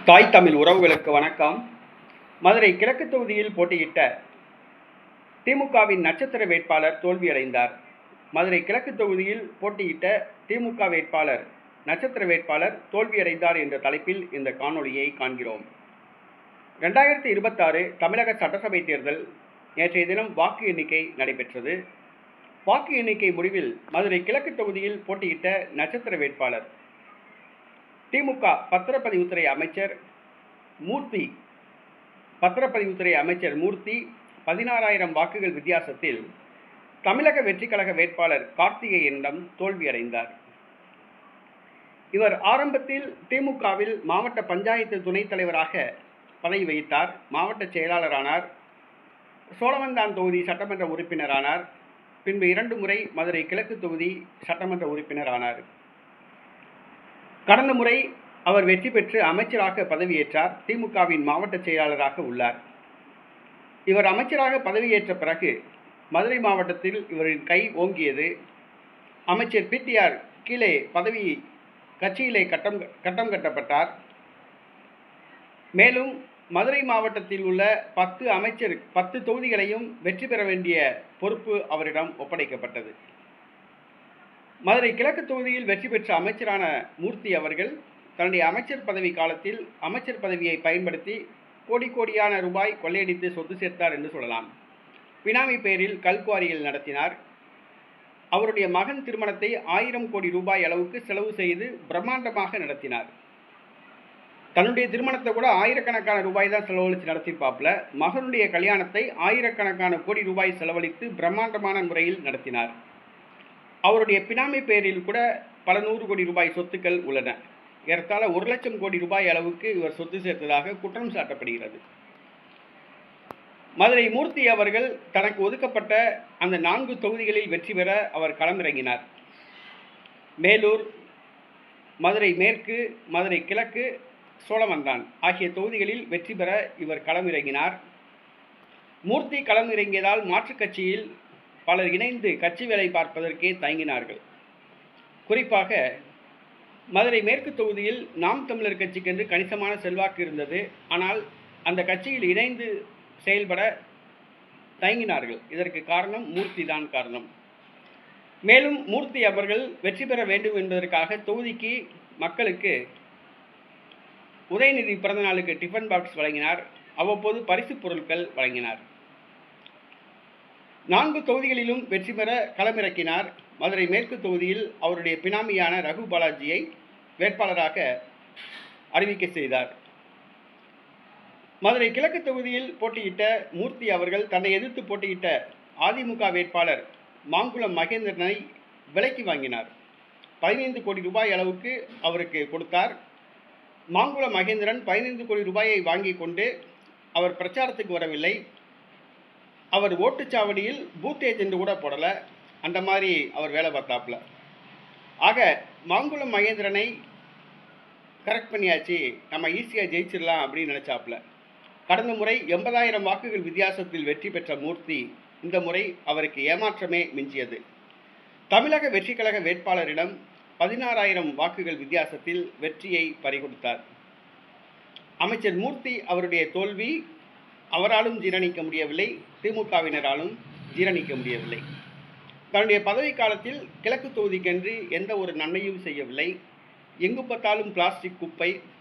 தாய் தமிழ் உறவுகளுக்கு வணக்கம். மதுரை கிழக்கு தொகுதியில் போட்டியிட்ட திமுகவின் நட்சத்திர வேட்பாளர் தோல்வியடைந்தார். மதுரை கிழக்கு தொகுதியில் போட்டியிட்ட திமுக வேட்பாளர் நட்சத்திர வேட்பாளர் தோல்வியடைந்தார் என்ற தலைப்பில் இந்த காணொளியை காண்கிறோம். 2026 தமிழக சட்டசபை தேர்தல் நேற்றைய தினம் வாக்கு எண்ணிக்கை நடைபெற்றது. வாக்கு எண்ணிக்கை முடிவில் மதுரை கிழக்கு தொகுதியில் போட்டியிட்ட நட்சத்திர வேட்பாளர் திமுக பத்திரப்பதிவுத்துறை அமைச்சர் மூர்த்தி 16,000 வாக்குகள் வித்தியாசத்தில் தமிழக வெற்றி கழக வேட்பாளர் கார்த்திகேயனிடம் தோல்வியடைந்தார். இவர் ஆரம்பத்தில் திமுகவில் மாவட்ட பஞ்சாயத்து துணைத் தலைவராக பதவி வகித்தார். மாவட்ட செயலாளரானார். சோழவந்தான் தொகுதி சட்டமன்ற உறுப்பினரானார். பின்பு 2 முறை மதுரை கிழக்கு தொகுதி சட்டமன்ற உறுப்பினரானார். கடந்த முறை அவர் வெற்றி பெற்று அமைச்சராக பதவியேற்றார். திமுகவின் மாவட்ட செயலாளராக உள்ளார். இவர் அமைச்சராக பதவியேற்ற பிறகு மதுரை மாவட்டத்தில் இவரின் கை ஓங்கியது. அமைச்சர் பிடிஆர் கீழே கட்சியிலே கட்டம் கட்டப்பட்டார். மேலும் மதுரை மாவட்டத்தில் உள்ள 10 தொகுதிகளையும் வெற்றி பெற வேண்டிய பொறுப்பு அவரிடம் ஒப்படைக்கப்பட்டது. மதுரை கிழக்கு தொகுதியில் வெற்றி பெற்ற அமைச்சரான மூர்த்தி அவர்கள் தன்னுடைய அமைச்சர் பதவி காலத்தில் அமைச்சர் பதவியை பயன்படுத்தி கோடியான ரூபாய் கொள்ளையடித்து சொத்து சேர்த்தார் என்று சொல்லலாம். பினாமி பெயரில் கல்குவாரிகள் நடத்தினார். அவருடைய மகன் திருமணத்தை 1000 கோடி ரூபாய் அளவுக்கு செலவு செய்து பிரம்மாண்டமாக நடத்தினார். தன்னுடைய திருமணத்தை கூட ஆயிரக்கணக்கான ரூபாய் தான் செலவழித்து நடத்திப்பாப்புல. மகனுடைய கல்யாணத்தை ஆயிரக்கணக்கான கோடி ரூபாய் செலவழித்து பிரம்மாண்டமான முறையில் நடத்தினார். அவருடைய பினாமி பெயரில் கூட பல 100 கோடி ரூபாய் சொத்துக்கள் உள்ளன. ஏறத்தாழ 1 லட்சம் கோடி ரூபாய் அளவுக்கு இவர் சொத்து சேர்த்ததாக குற்றம் சாட்டப்படுகிறது. மதுரை மூர்த்தி அவர்கள் தனக்கு ஒதுக்கப்பட்ட அந்த 4 தொகுதிகளில் வெற்றி பெற அவர் களமிறங்கினார். மேலூர், மதுரை மேற்கு, மதுரை கிழக்கு, சோழவந்தான் ஆகிய தொகுதிகளில் வெற்றி பெற இவர் களமிறங்கினார். மூர்த்தி களமிறங்கியதால் மாற்றுக் கட்சியில் பலர் இணைந்து கட்சி வேலை பார்ப்பதற்கே தயங்கினார்கள். குறிப்பாக மதுரை மேற்கு தொகுதியில் நாம் தமிழர் கட்சிக்கென்று கணிசமான செல்வாக்கு இருந்தது. ஆனால் அந்த கட்சியில் இணைந்து செயல்பட தயங்கினார்கள். இதற்கு காரணம் மூர்த்தி தான் காரணம். மேலும் மூர்த்தி அவர்கள் வெற்றி பெற வேண்டும் என்பதற்காக தொகுதிக்கு மக்களுக்கு உதயநிதி பிறந்த நாளுக்கு டிஃபன் பாக்ஸ் வழங்கினார். அவ்வப்போது பரிசு பொருட்கள் வழங்கினார். 4 தொகுதிகளிலும் வெற்றி பெற களமிறக்கினார். மதுரை மேற்கு தொகுதியில் அவருடைய பினாமியான ரகு பாலாஜியை வேட்பாளராக அறிவிக்க செய்தார். மதுரை கிழக்கு தொகுதியில் போட்டியிட்ட மூர்த்தி அவர்கள் தன்னை எதிர்த்து போட்டியிட்ட அதிமுக வேட்பாளர் மாங்குளம் மகேந்திரனை விலைக்கு வாங்கினார். 15 கோடி ரூபாய் அளவுக்கு அவருக்கு கொடுத்தார். மாங்குளம் மகேந்திரன் 15 கோடி ரூபாயை வாங்கி கொண்டு அவர் பிரச்சாரத்துக்கு வரவில்லை. அவர் ஓட்டுச்சாவடியில் பூத் ஏஜென்ட் கூட போடலை. அந்த மாதிரி அவர் வேலை பார்த்தாப்புல. ஆக மாங்குளம் மகேந்திரனை கரெக்ட் பண்ணியாச்சு, நம்ம ஈஸியாக ஜெயிச்சிடலாம் அப்படின்னு நினச்சாப்புல. கடந்த முறை 80,000 வாக்குகள் வித்தியாசத்தில் வெற்றி பெற்ற மூர்த்தி இந்த முறை அவருக்கு ஏமாற்றமே மிஞ்சியது. தமிழக வெற்றி கழக வேட்பாளரிடம் 16,000 வாக்குகள் வித்தியாசத்தில் வெற்றியை பறிகொடுத்தார். அமைச்சர் மூர்த்தி அவருடைய தோல்வி அவராலும் ஜீரணிக்க முடியவில்லை, திமுகவினராலும் ஜீரணிக்க முடியவில்லை. தன்னுடைய பதவி காலத்தில் கிழக்கு தொகுதிக்கென்று எந்த ஒரு நன்மையும் செய்யவில்லை. எங்கு பார்த்தாலும் பிளாஸ்டிக்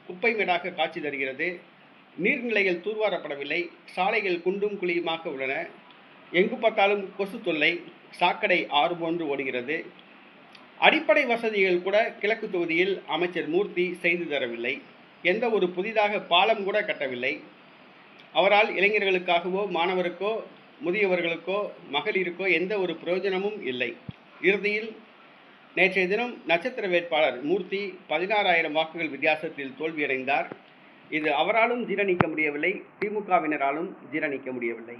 குப்பை மேடாக காட்சி தருகிறது. நீர்நிலைகள் தூர்வாரப்படவில்லை. சாலைகள் குண்டும் குழியுமாக உள்ளன. எங்கு பார்த்தாலும் கொசு தொல்லை. சாக்கடை ஆறு போன்று ஓடுகிறது. அடிப்படை வசதிகள் கூட கிழக்கு தொகுதியில் அமைச்சர் மூர்த்தி செய்து தரவில்லை. எந்த ஒரு புதிதாக பாலம் கூட கட்டவில்லை. அவரால் இளைஞர்களுக்காகவோ மாணவருக்கோ முதியவர்களுக்கோ மகளிருக்கோ எந்த ஒரு பிரயோஜனமும் இல்லை. இறுதியில் நேற்றைய தினம் நட்சத்திர வேட்பாளர் மூர்த்தி 16,000 வாக்குகள் வித்தியாசத்தில் தோல்வியடைந்தார். இது அவராலும் ஜீரணிக்க முடியவில்லை, திமுகவினராலும் ஜீரணிக்க முடியவில்லை.